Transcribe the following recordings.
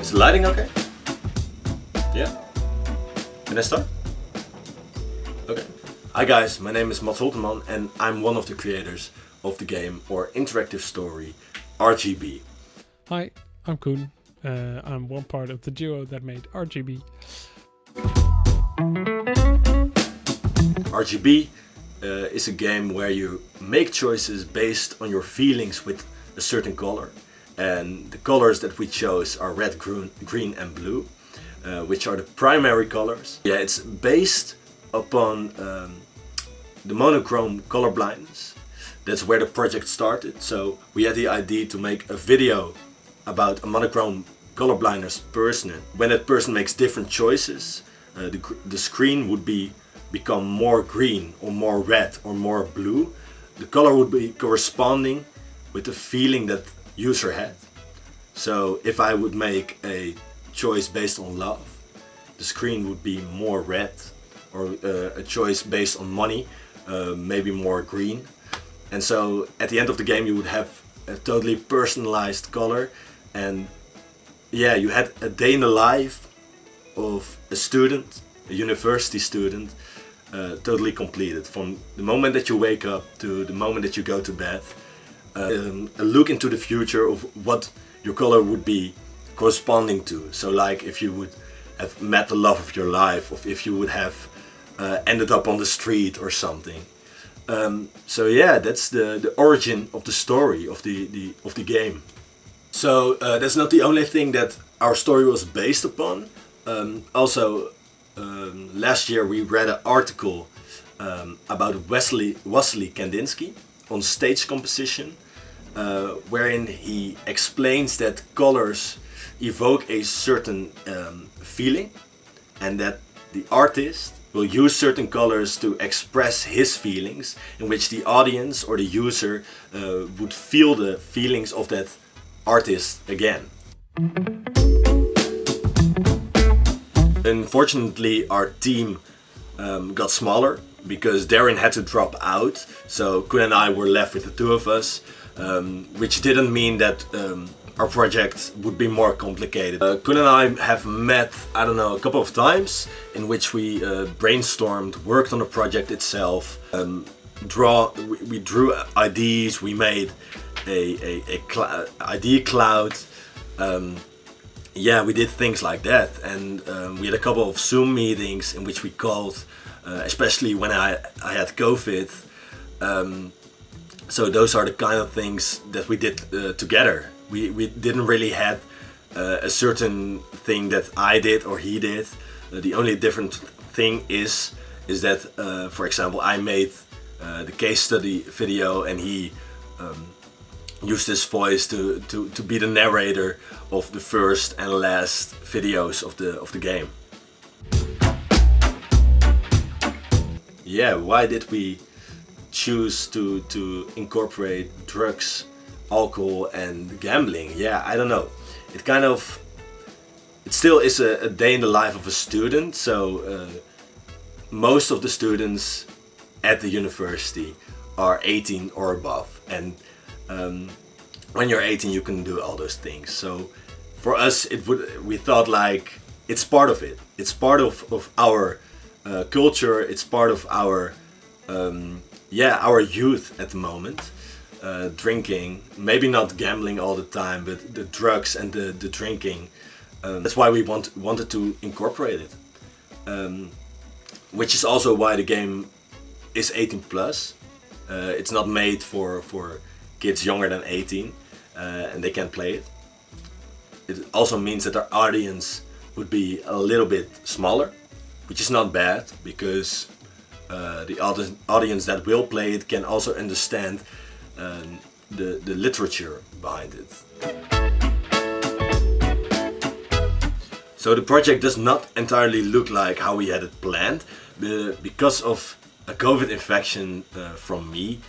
Is the lighting okay? Yeah? Can I start? Okay. Hi guys, my name is Mats Holterman and I'm one of the creators of the game or interactive story RGB. Hi, I'm Koen. I'm one part of the duo that made RGB. RGB is a game where you make choices based on your feelings with a certain color. And the colors that we chose are red, green and blue, which are the primary colors. Yeah, it's based upon the monochrome color blindness. That's where the project started. So we had the idea to make a video about a monochrome color blindness person. When that person makes different choices, the screen would become more green or more red or more blue. The color would be corresponding with the feeling that user had. So if I would make a choice based on love, the screen would be more red, or a choice based on money, maybe more green. And so at the end of the game you would have a totally personalized color, and yeah, you had a day in the life of a student, a university student, totally completed. From the moment that you wake up to the moment that you go to bed, a look into the future of what your color would be corresponding to. So like if you would have met the love of your life, or if you would have ended up on the street or something. So yeah, that's the origin of the story of the game. So that's not the only thing that our story was based upon. Also, last year we read an article about Wassily Kandinsky on stage composition, wherein he explains that colors evoke a certain feeling, and that the artist will use certain colors to express his feelings, in which the audience or the user would feel the feelings of that artist again. Unfortunately, our team got smaller because Darren had to drop out, so Koen and I were left with the two of us, which didn't mean that our project would be more complicated. Koen and I have met, I don't know, a couple of times in which we brainstormed, worked on the project itself, we drew ideas, we made a idea cloud. Yeah, we did things like that, and we had a couple of Zoom meetings in which we called, especially when I had COVID. So those are the kind of things that we did together. We didn't really have a certain thing that I did or he did. The only different thing is that, for example, I made the case study video and he used his voice to be the narrator of the first and last videos of the game. Yeah, why did we choose to incorporate drugs, alcohol and gambling? Yeah, I don't know. It still is a day in the life of a student, so most of the students at the university are 18 or above, and when you're 18 you can do all those things. So for us we thought like it's part of it. It's part of our culture, it's part of our our youth at the moment. Drinking, maybe not gambling all the time, but the drugs and the drinking. That's why we wanted to incorporate it. Which is also why the game is 18 plus. It's not made for kids younger than 18, and they can't play it. It also means that our audience would be a little bit smaller, which is not bad, because the audience that will play it can also understand the literature behind it. So the project does not entirely look like how we had it planned. Because of a COVID infection from me,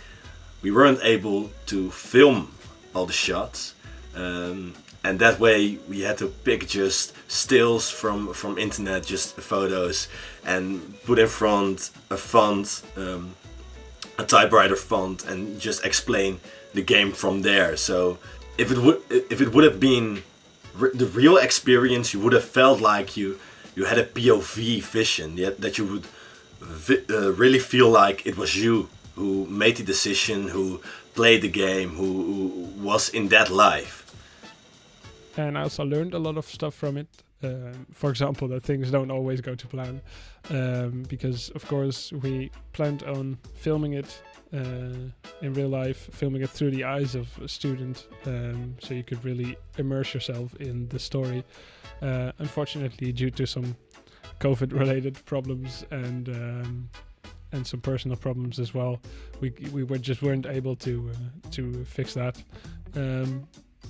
we weren't able to film all the shots, and that way we had to pick just stills from internet, just photos, and put in front a font, a typewriter font, and just explain the game from there. So if it would have been the real experience, you would have felt like you had a POV vision, that you would really feel like it was you who made the decision, who played the game, who was in that life. And I also learned a lot of stuff from it. For example, that things don't always go to plan, because of course we planned on filming it in real life, filming it through the eyes of a student, so you could really immerse yourself in the story. Unfortunately, due to some COVID-related problems and some personal problems as well, we weren't able to fix that.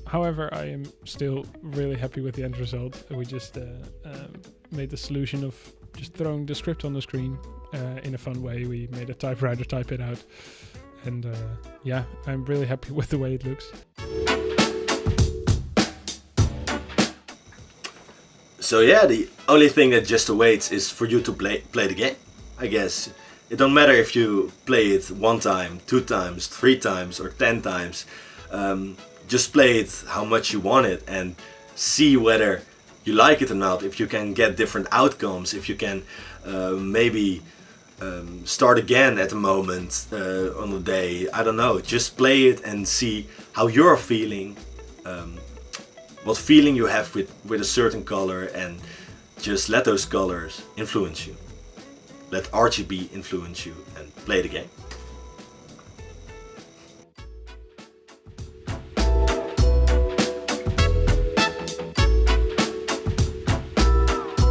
However, I am still really happy with the end result. We just made the solution of just throwing the script on the screen in a fun way. We made a typewriter type it out, and yeah, I'm really happy with the way it looks. So yeah, the only thing that just awaits is for you to play the game, I guess. It don't matter if you play it 1 time, 2 times, 3 times or 10 times. Just play it how much you want it and see whether you like it or not. If you can get different outcomes, if you can maybe start again at the moment on the day, I don't know. Just play it and see how you're feeling, what feeling you have with a certain color, and just let those colors influence you. Let RGB influence you and play the game.